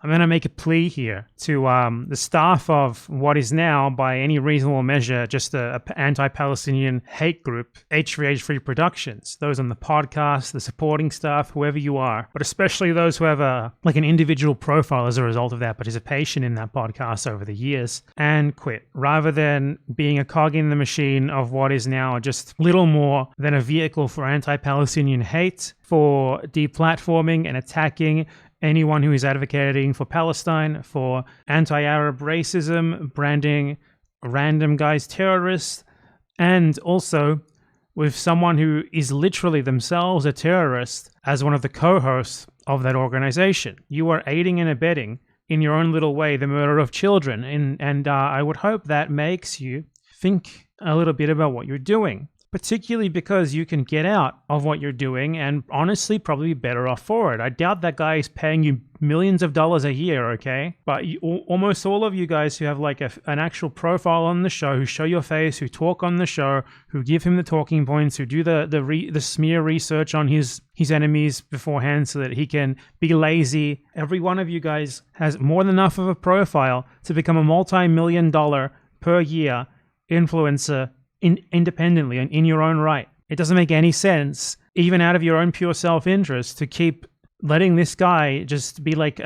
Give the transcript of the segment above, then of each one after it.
I'm going to make a plea here to the staff of what is now, by any reasonable measure, just a anti-Palestinian hate group, H3H3 Productions. Those on the podcast, the supporting staff, whoever you are, but especially those who have an individual profile as a result of that participation in that podcast over the years, and quit, rather than being a cog in the machine of what is now just little more than a vehicle for anti-Palestinian hate, for deplatforming and attacking anyone who is advocating for Palestine, for anti-Arab racism, branding random guys terrorists, and also with someone who is literally themselves a terrorist as one of the co-hosts of that organization. You are aiding and abetting, in your own little way, the murder of children, and I would hope that makes you think a little bit about what you're doing. Particularly because you can get out of what you're doing and honestly probably be better off for it. I doubt that guy is paying you millions of dollars a year, okay? But almost all of you guys who have an actual profile on the show, who show your face, who talk on the show, who give him the talking points, who do the smear research on his enemies beforehand so that he can be lazy. Every one of you guys has more than enough of a profile to become a multi-million-dollar per year influencer independently and in your own right. It doesn't make any sense, even out of your own pure self-interest, to keep letting this guy just be like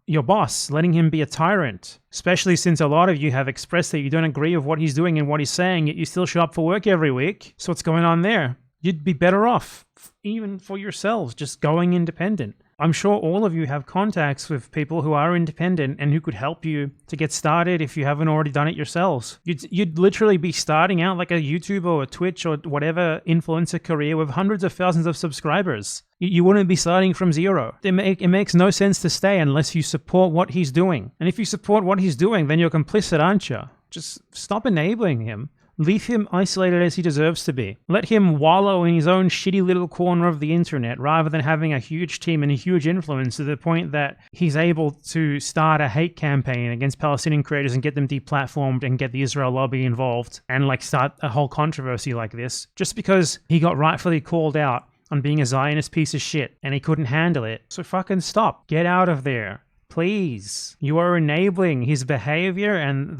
your boss, letting him be a tyrant, especially since a lot of you have expressed that you don't agree with what he's doing and what he's saying, yet you still show up for work every week. So what's going on there? You'd be better off, even for yourselves, just going independent. I'm sure all of you have contacts with people who are independent and who could help you to get started if you haven't already done it yourselves. You'd literally be starting out like a YouTube or a Twitch or whatever influencer career with hundreds of thousands of subscribers. You wouldn't be starting from zero. It makes no sense to stay unless you support what he's doing. And if you support what he's doing, then you're complicit, aren't you? Just stop enabling him. Leave him isolated as he deserves to be. Let him wallow in his own shitty little corner of the internet rather than having a huge team and a huge influence to the point that he's able to start a hate campaign against Palestinian creators and get them deplatformed and get the Israel lobby involved and start a whole controversy like this just because he got rightfully called out on being a Zionist piece of shit and he couldn't handle it. So fucking stop. Get out of there. Please. You are enabling his behavior and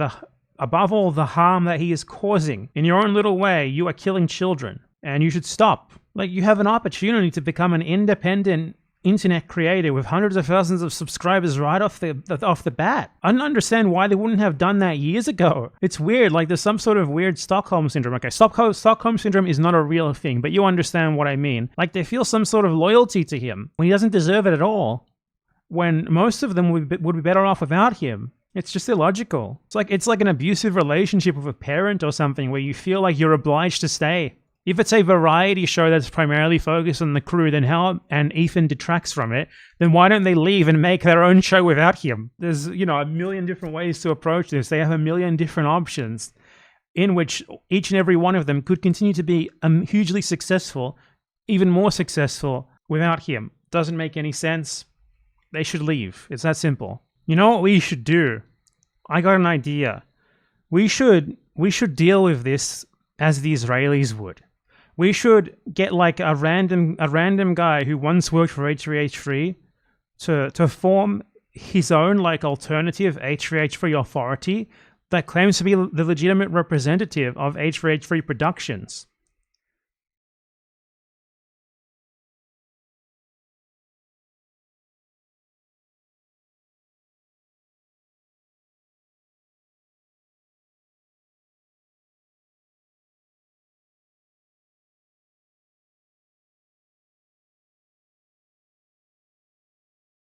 above all, the harm that he is causing. In your own little way, you are killing children, and you should stop. You have an opportunity to become an independent internet creator with hundreds of thousands of subscribers right off the bat. I don't understand why they wouldn't have done that years ago. It's weird, there's some sort of weird Stockholm syndrome. Okay, Stockholm syndrome is not a real thing, but you understand what I mean. They feel some sort of loyalty to him when he doesn't deserve it at all, when most of them would be better off without him. It's just illogical. It's like an abusive relationship with a parent or something where you feel like you're obliged to stay. If it's a variety show that's primarily focused on the crew, and Ethan detracts from it, then why don't they leave and make their own show without him? There's, a million different ways to approach this. They have a million different options in which each and every one of them could continue to be hugely successful, even more successful without him. Doesn't make any sense. They should leave. It's that simple. You know what we should do? I got an idea. We should deal with this as the Israelis would. We should get a random guy who once worked for H3H3 to form his own alternative H3H3 authority that claims to be the legitimate representative of H3H3 Productions.